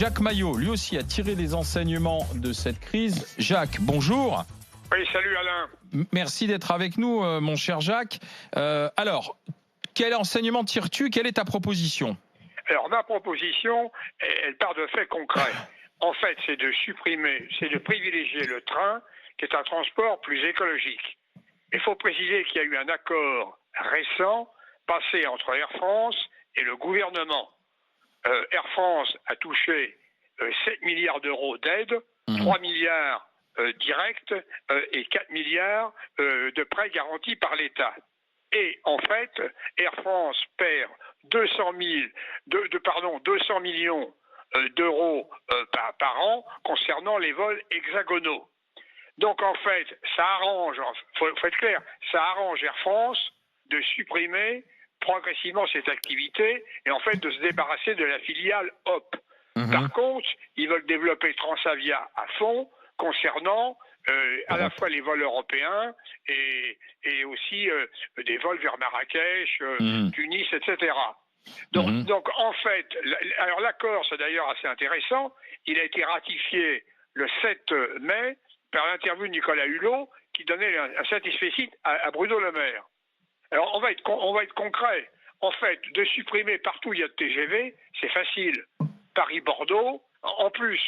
Jacques Maillot, lui aussi, a tiré les enseignements de cette crise. Jacques, bonjour. Oui, salut Alain. Merci d'être avec nous, mon cher Jacques. Alors, quel enseignement tires-tu? Quelle est ta proposition? Alors, ma proposition, elle part de faits concrets. En fait, c'est de privilégier le train, qui est un transport plus écologique. Il faut préciser qu'il y a eu un accord récent passé entre Air France et le gouvernement. Air France a touché 7 milliards d'euros d'aide, 3 milliards directs et 4 milliards de prêts garantis par l'État. Et en fait, Air France perd 200 millions d'euros par an concernant les vols hexagonaux. Donc en fait, ça arrange, faut être clair, ça arrange Air France de supprimer progressivement cette activité et en fait de se débarrasser de la filiale HOP. Par contre, ils veulent développer Transavia à fond concernant à la fois les vols européens et aussi des vols vers Marrakech, Tunis, etc. Donc en fait, alors l'accord, c'est d'ailleurs assez intéressant, il a été ratifié le 7 mai par l'interview de Nicolas Hulot qui donnait un satisfecit à Bruno Le Maire. Alors on va être concret. En fait, de supprimer partout où il y a de TGV, c'est facile. Paris-Bordeaux, en plus,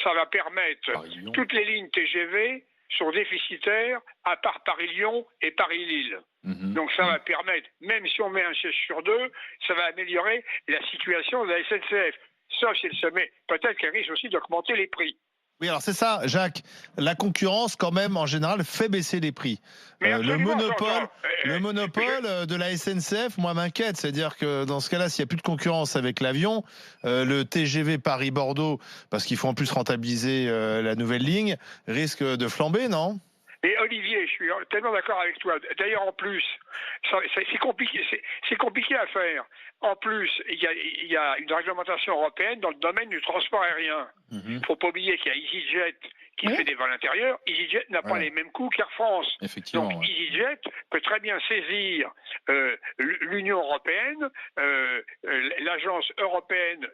ça va permettre toutes les lignes TGV sont déficitaires à part Paris-Lyon et Paris-Lille. Donc ça va permettre, même si on met un siège sur deux, ça va améliorer la situation de la SNCF. Sauf si elle se met, peut-être qu'elle risque aussi d'augmenter les prix. Oui, alors c'est ça, Jacques. La concurrence, quand même, en général, fait baisser les prix. Le monopole de la SNCF, moi, m'inquiète. C'est-à-dire que dans ce cas-là, s'il n'y a plus de concurrence avec l'avion, le TGV Paris-Bordeaux, parce qu'il faut en plus rentabiliser la nouvelle ligne, risque de flamber, non ? Et Olivier, je suis tellement d'accord avec toi. D'ailleurs, en plus, c'est compliqué à faire. En plus, il y a une réglementation européenne dans le domaine du transport aérien. Il ne faut pas oublier qu'il y a EasyJet qui fait des vols intérieurs. EasyJet n'a pas les mêmes coûts qu'Air France. Donc EasyJet peut très bien saisir l'Union européenne, l'agence européenne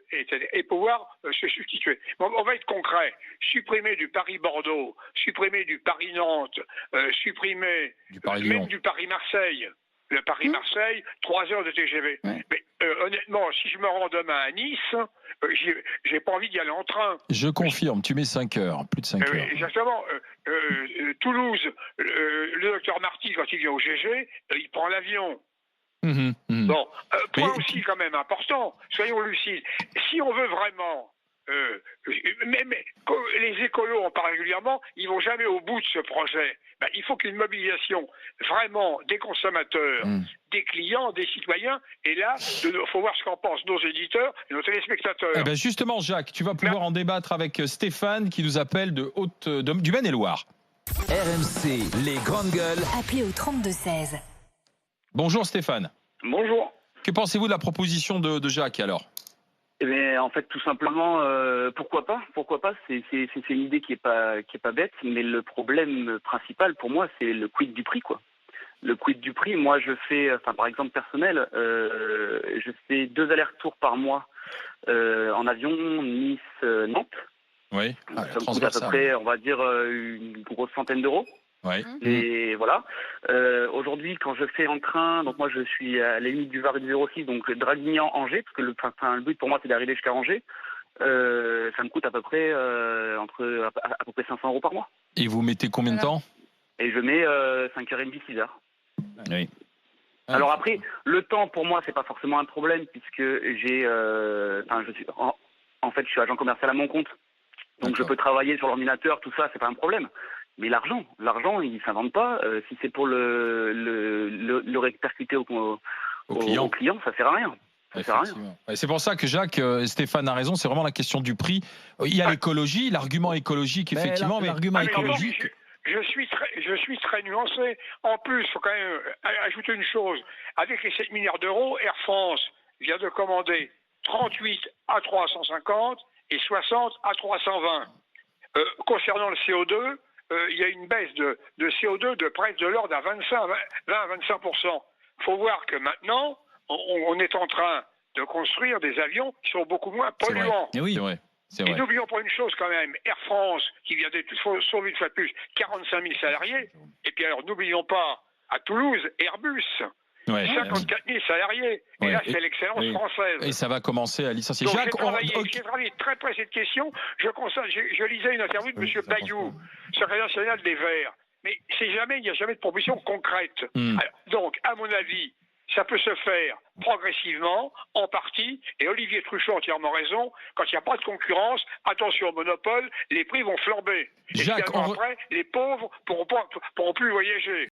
et pouvoir se substituer. Bon, on va être concret. Supprimer du Paris-Bordeaux, supprimer du Paris-Nantes, supprimer même du Paris-Marseille. Le Paris-Marseille, 3 heures de TGV. Mais honnêtement, si je me rends demain à Nice, j'ai pas envie d'y aller en train. Je confirme, tu mets 5 heures, plus de 5 heures. Exactement. Toulouse, le docteur Marty, quand il vient au GG, il prend l'avion. Bon, point aussi quand même important, soyons lucides. Si on veut vraiment... mais les écolos en parlent régulièrement, ils vont jamais au bout de ce projet. Il faut qu'une mobilisation vraiment des consommateurs, des clients, des citoyens, et là, il faut voir ce qu'en pensent nos éditeurs et nos téléspectateurs. Eh ben justement, Jacques, tu vas pouvoir en débattre avec Stéphane qui nous appelle du Maine-et-Loire. RMC, les grandes gueules. Appelez au 32-16. Bonjour Stéphane. Bonjour. Que pensez-vous de la proposition de Jacques alors ? Eh bien, en fait, tout simplement, pourquoi pas ? C'est une idée qui est pas bête, mais le problème principal pour moi, c'est le quid du prix, quoi. Le quid du prix, moi, par exemple personnel, je fais 2 allers-retours par mois en avion Nice-Nantes. Oui. Ça me coûte à peu près, on va dire, une grosse centaine d'euros. Ouais. Et voilà. Aujourd'hui, quand je fais en train, donc moi je suis à la limite du Var et du 06, donc Draguignan-Angers, parce que le but pour moi c'est d'arriver jusqu'à Angers. Ça me coûte à peu près à peu près 500 euros par mois. Et vous mettez combien de temps ? Et je mets 5h30, 6h. Oui. Alors après, le temps pour moi c'est pas forcément un problème puisque je suis agent commercial à mon compte, donc je peux travailler sur l'ordinateur, tout ça, c'est pas un problème. Mais l'argent, il s'invente pas. Si c'est pour le répercuter au client, ça sert à rien. C'est pour ça que Jacques, Stéphane a raison, c'est vraiment la question du prix. Il y a l'écologie, l'argument écologique, effectivement, mais l'argument écologique... Je suis très nuancé. En plus, il faut quand même ajouter une chose. Avec les 7 milliards d'euros, Air France vient de commander 38 A350 et 60 A320. Concernant le CO2, il y a une baisse de CO2 de près de l'ordre à 20 à 25%. Il faut voir que maintenant, on est en train de construire des avions qui sont beaucoup moins polluants. Oui, c'est vrai. Et n'oublions pas une chose quand même, Air France, qui vient de sauver une fois de plus 45 000 salariés, et puis alors n'oublions pas, à Toulouse, Airbus, 54 000 salariés. Et là, c'est l'excellence française. Et ça va commencer à licencier. Donc, j'ai travaillé très près cette question. Je lisais une interview de M. Bayou, secrétaire national des Verts. Mais il n'y a jamais de proposition concrète. Alors, donc, à mon avis, ça peut se faire progressivement, en partie, et Olivier Truchot a entièrement raison, quand il n'y a pas de concurrence, attention au monopole, les prix vont flamber. Et Jacques, après, les pauvres pourront plus voyager.